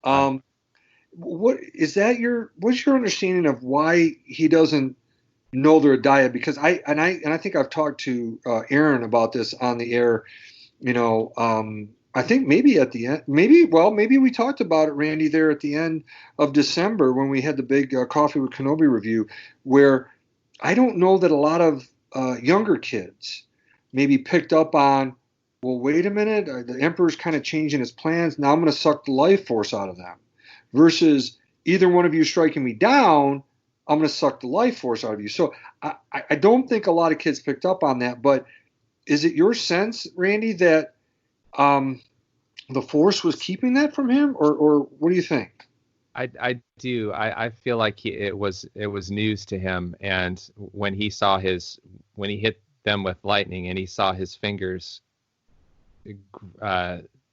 Right. What's your understanding of why he doesn't know they're a dyad? Because I think I've talked to Aaron about this on the air. I think maybe at the end, maybe we talked about it, Randy, there at the end of December when we had the big Coffee with Kenobi review, where I don't know that a lot of younger kids maybe picked up on, well, wait a minute, the Emperor's kind of changing his plans. Now I'm going to suck the life force out of them. Versus either one of you striking me down, I'm going to suck the life force out of you. So I don't think a lot of kids picked up on that. But is it your sense, Randy, that the force was keeping that from him, or what do you think? I do. I feel like it was news to him, and when he hit them with lightning and he saw his fingers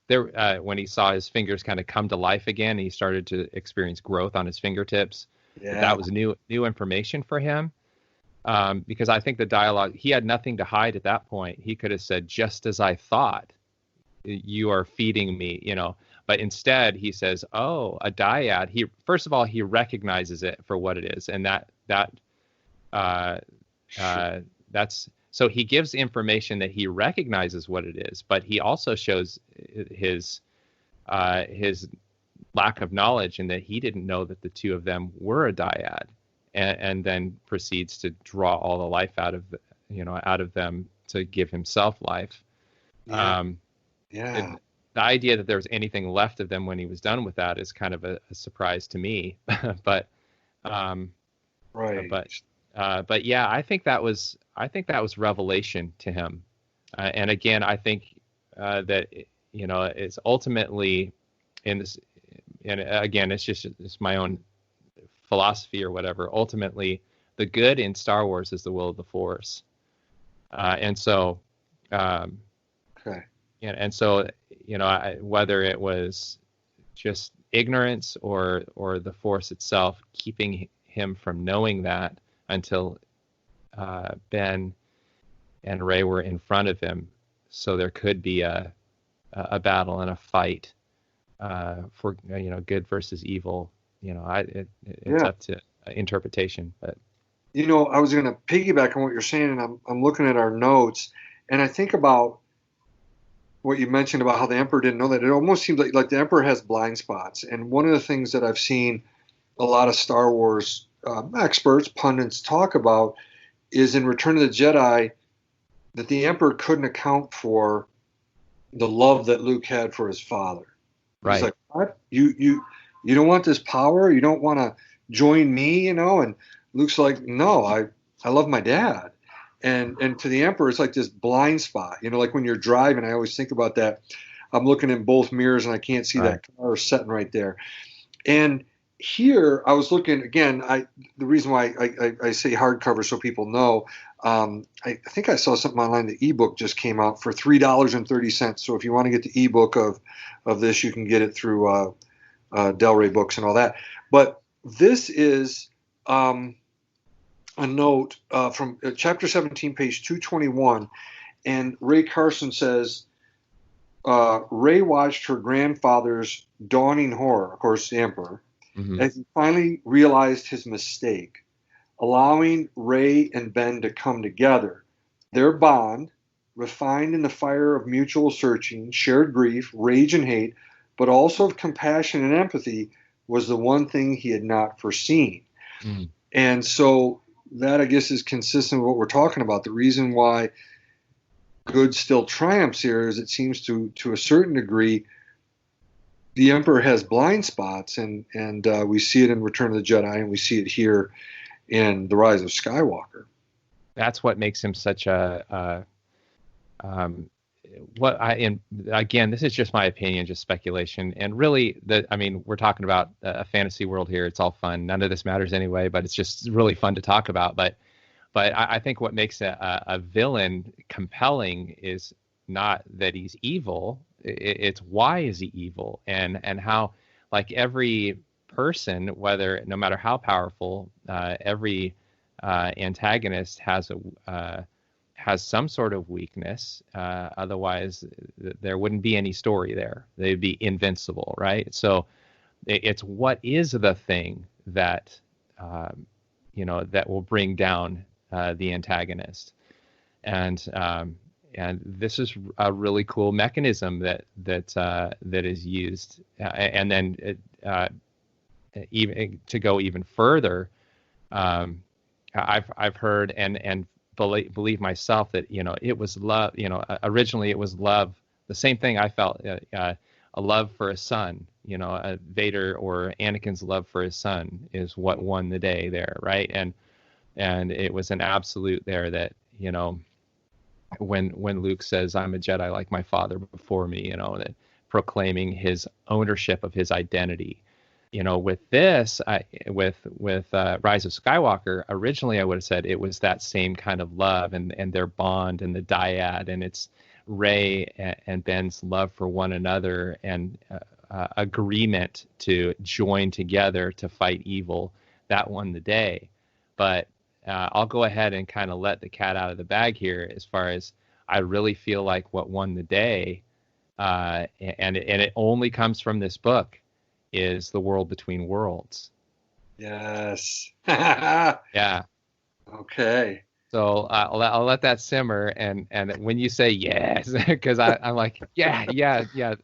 when he saw his fingers kind of come to life again, and he started to experience growth on his fingertips. Yeah. That was new information for him, because I think the dialogue, he had nothing to hide at that point. He could have said, "Just as I thought, you are feeding me," But instead, he says, "Oh, a dyad." First of all, he recognizes it for what it is, and that's. So he gives information that he recognizes what it is, but he also shows his lack of knowledge in that he didn't know that the two of them were a dyad, and then proceeds to draw all the life out of them to give himself life. Yeah. The idea that there was anything left of them when he was done with that is kind of a surprise to me. But right. But yeah, I think that was revelation to him. And again, I think that it's ultimately in this. And again, it's my own philosophy or whatever. Ultimately, the good in Star Wars is the will of the Force. And so. Okay. And so, whether it was just ignorance or the Force itself keeping him from knowing that until Ben and Rae were in front of him, so there could be a battle and a fight for good versus evil. It's up to interpretation. But I was going to piggyback on what you're saying, and I'm looking at our notes, and I think about what you mentioned about how the Emperor didn't know that. It almost seems like the Emperor has blind spots. And one of the things that I've seen a lot of Star Wars experts, pundits talk about is in Return of the Jedi that the Emperor couldn't account for the love that Luke had for his father. Right. He's like, what? You don't want this power? You don't want to join me, And Luke's like, no, I love my dad. And to the Emperor, it's like this blind spot. Like when you're driving, I always think about that. I'm looking in both mirrors and I can't see that car sitting right there. And here I was looking again. The reason why I say hardcover so people know, I think I saw something online. The ebook just came out for $3.30. So if you want to get the ebook of this, you can get it through Del Rey Books and all that. But this is a note from chapter 17, page 221, and Rae Carson says, Rae watched her grandfather's dawning horror, of course, the Emperor, as he finally realized his mistake, allowing Rae and Ben to come together. Their bond, refined in the fire of mutual searching, shared grief, rage, and hate, but also of compassion and empathy, was the one thing he had not foreseen. And so that, I guess, is consistent with what we're talking about. The reason why good still triumphs here is it seems to a certain degree the Emperor has blind spots, and we see it in Return of the Jedi, and we see it here in The Rise of Skywalker. That's what makes him such again, this is just my opinion, just speculation, and really, we're talking about a fantasy world here. It's all fun. None of this matters anyway, but it's just really fun to talk about. But I think what makes a villain compelling is not that he's evil. It's why is he evil, and how, like, every person, no matter how powerful, every antagonist has some sort of weakness. Otherwise, there wouldn't be any story there. They'd be invincible, right? So It's what is the thing that that will bring down the antagonist, and this is a really cool mechanism that is used, and then even to go even further. I've heard and believe myself that it was love. Originally it was love. The same thing I felt, a love for a son. Vader or Anakin's love for his son is what won the day there, right? And it was an absolute there that when Luke says, "I'm a Jedi like my father before me," that proclaiming his ownership of his identity. With this, with Rise of Skywalker, originally I would have said it was that same kind of love and their bond and the dyad, and it's Rey and Ben's love for one another and agreement to join together to fight evil. That won the day. But I'll go ahead and kind of let the cat out of the bag here as far as I really feel like what won the day, and it only comes from this book, is the world between worlds. Yes. Yeah. Okay. So I'll let that simmer, and when you say yes, because I'm like yeah,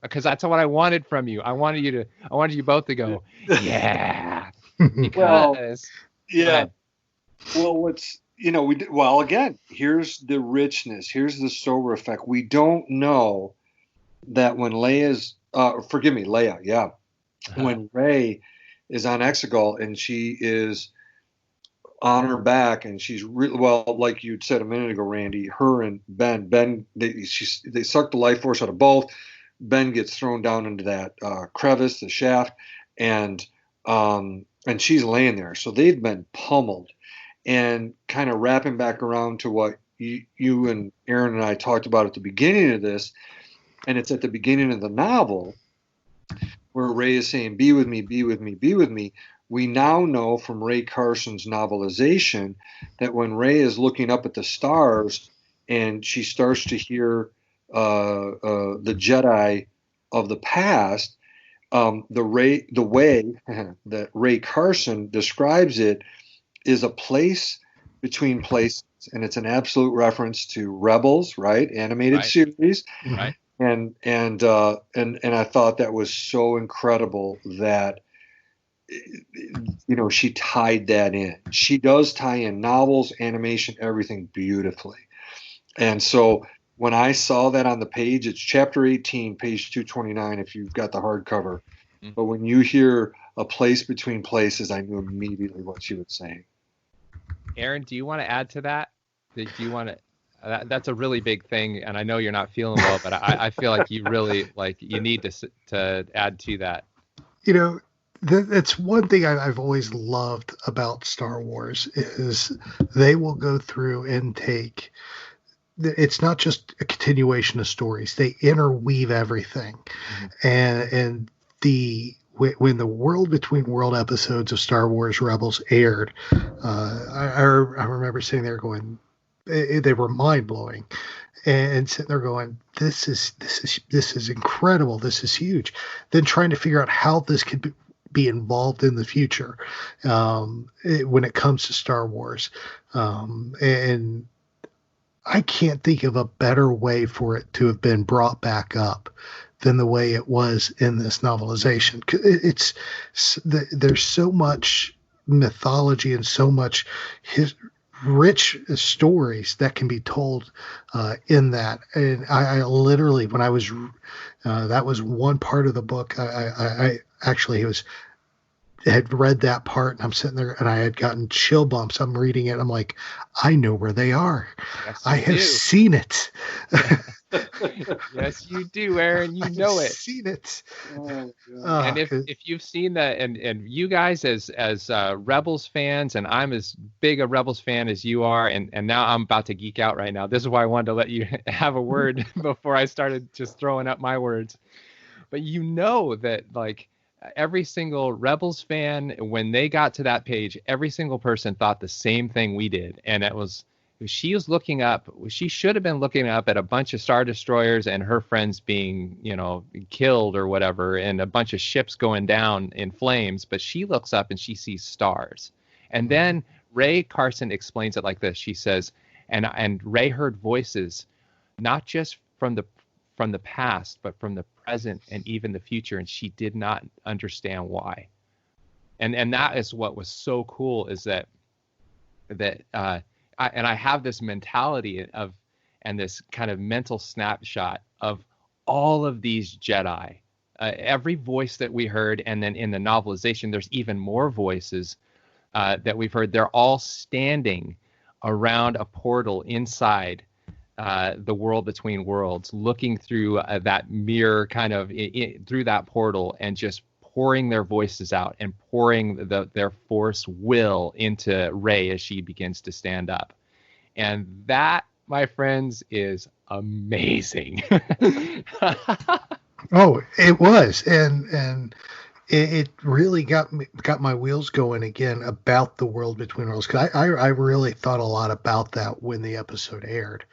because that's what I wanted from you. I wanted you both to go yeah. Because yeah. Well, again, here's the richness. Here's the sober effect. We don't know that when Leia, yeah. When Rey is on Exegol and she is on her back and she's like you said a minute ago, Randy, her and Ben, they suck the life force out of both. Ben gets thrown down into that crevice, the shaft, and she's laying there. So they've been pummeled. And kind of wrapping back around to what you and Aaron and I talked about at the beginning of this, and it's at the beginning of the novel where Rey is saying, "Be with me, be with me, be with me." We now know from Rae Carson's novelization that when Rey is looking up at the stars and she starts to hear the Jedi of the past, the way that Rae Carson describes it is a place between places, and it's an absolute reference to Rebels, right? Animated series, right? And I thought that was so incredible that she tied that in. She does tie in novels, animation, everything beautifully. And so when I saw that on the page, it's chapter 18, page 229, if you've got the hardcover. Mm-hmm. But when you hear a place between places, I knew immediately what she was saying. Aaron, do you want to add to that? Do you want to? That's a really big thing, and I know you're not feeling well, but I feel like you really you need to add to that. That's one thing I've always loved about Star Wars is they will go through and take. It's not just a continuation of stories; they interweave everything, and when the World Between World episodes of Star Wars Rebels aired, I remember sitting there going, they were mind blowing, and sitting there going, this is incredible, this is huge. Then trying to figure out how this could be involved in the future when it comes to Star Wars, and I can't think of a better way for it to have been brought back up than the way it was in this novelization. There's so much mythology and so much rich stories that can be told in that. And I literally, when I was, that was one part of the book. I actually had read that part, and I'm sitting there and I had gotten chill bumps. I'm reading it. I'm like, I know where they are. Yes, I have seen it. Yes, you do, Aaron. You know it. I've seen it. And if you've seen that, and you guys as Rebels fans, and I'm as big a Rebels fan as you are, and now I'm about to geek out right now. This is why I wanted to let you have a word before I started just throwing up my words. But that every single Rebels fan, when they got to that page, every single person thought the same thing we did, and it was she was looking up. She should have been looking up at a bunch of Star Destroyers and her friends being, killed or whatever, and a bunch of ships going down in flames. But she looks up and she sees stars. And then Rae Carson explains it like this. She says, and Rae heard voices, not just from the past, but from the present and even the future, and she did not understand why. And that is what was so cool, is that I have this mentality of, and this kind of mental snapshot of all of these Jedi, every voice that we heard, and then in the novelization, there's even more voices that we've heard. They're all standing around a portal inside the world between worlds, looking through that mirror, kind of through that portal, and just pouring their voices out and pouring their force will into Rae as she begins to stand up. And that, my friends, is amazing. Oh, it was. And it really got my wheels going again about the world between worlds, because I really thought a lot about that when the episode aired.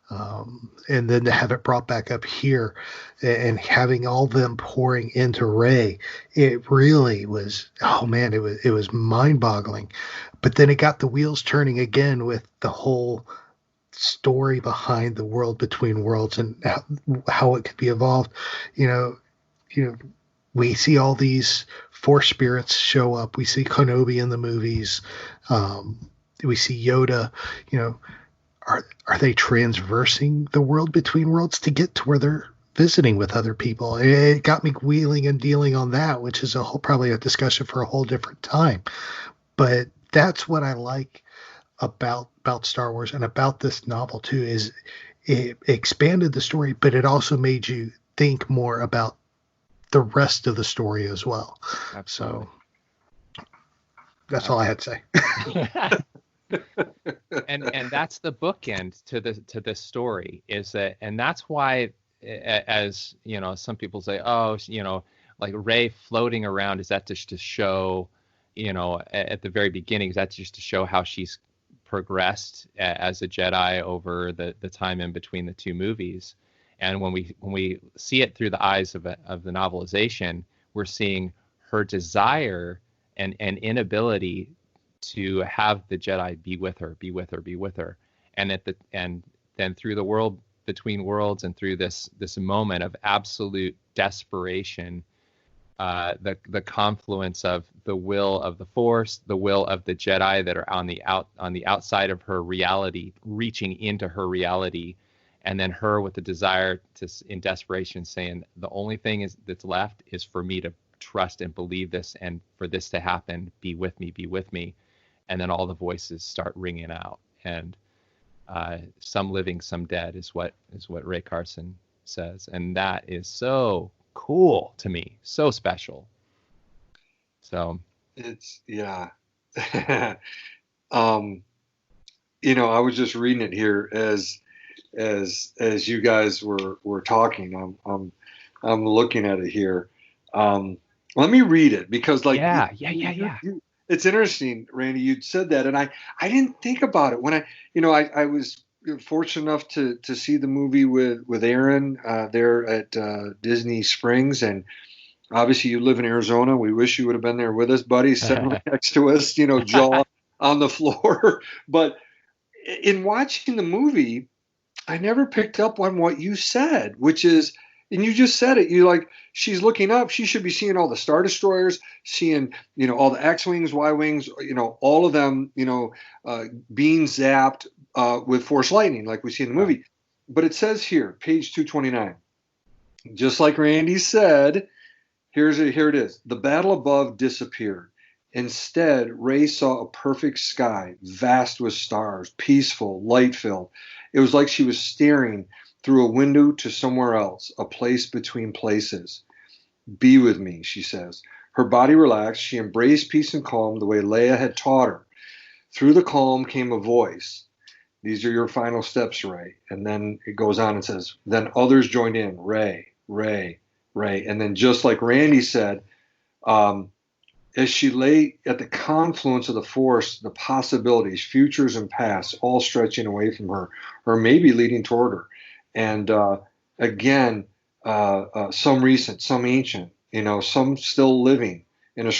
And then to have it brought back up here and having all them pouring into Rae, it really was, oh man, it was mind-boggling. But then it got the wheels turning again with the whole story behind the world between worlds and how it could be evolved. We see all these Force spirits show up. We see Kenobi in the movies. We see Yoda. Are they transversing the world between worlds to get to where they're visiting with other people? It got me wheeling and dealing on that, which is probably a discussion for a whole different time. But that's what I like about Star Wars and about this novel too, is it expanded the story, but it also made you think more about the rest of the story as well. Absolutely. So that's all I had to say. and that's the bookend to this story, is that, and that's why, as some people say, like Rae floating around, is that just to show, at the very beginning, is that just to show how she's progressed as a Jedi over the time in between the two movies? And when we see it through the eyes of the novelization, we're seeing her desire and inability to have the Jedi be with her, and then through the world between worlds, and through this moment of absolute desperation, the confluence of the will of the Force, the will of the Jedi that are on the outside of her reality, reaching into her reality, and then her with the desire to, in desperation, saying, the only thing that's left is for me to trust and believe this, and for this to happen, be with me. And then all the voices start ringing out, and some living, some dead is what Rae Carson says, and that is so cool to me, so special. So it's, yeah. I was just reading it here as you guys were talking. I'm looking at it here. Let me read it, because yeah. It's interesting, Randy. You'd said that, and I didn't think about it when I was fortunate enough to see the movie with Aaron there at Disney Springs, and obviously you live in Arizona. We wish you would have been there with us, buddy, sitting right next to us, jaw on the floor. But in watching the movie, I never picked up on what you said, which is, and you just said it, she's looking up, she should be seeing all the Star Destroyers, seeing, all the X-Wings, Y-Wings, all of them, being zapped with Force lightning like we see in the movie. But it says here, page 229, just like Randy said, here it is. The battle above disappeared. Instead, Rae saw a perfect sky, vast with stars, peaceful, light-filled. It was like she was staring through a window to somewhere else, a place between places. Be with me, she says. Her body relaxed. She embraced peace and calm the way Leia had taught her. Through the calm came a voice. These are your final steps, Rae. And then it goes on and says, then others joined in. Rae, Rae, Rae. And then just like Randy said, as she lay at the confluence of the Force, the possibilities, futures and pasts, all stretching away from her, or maybe leading toward her. And again, some recent, some ancient, some still living in a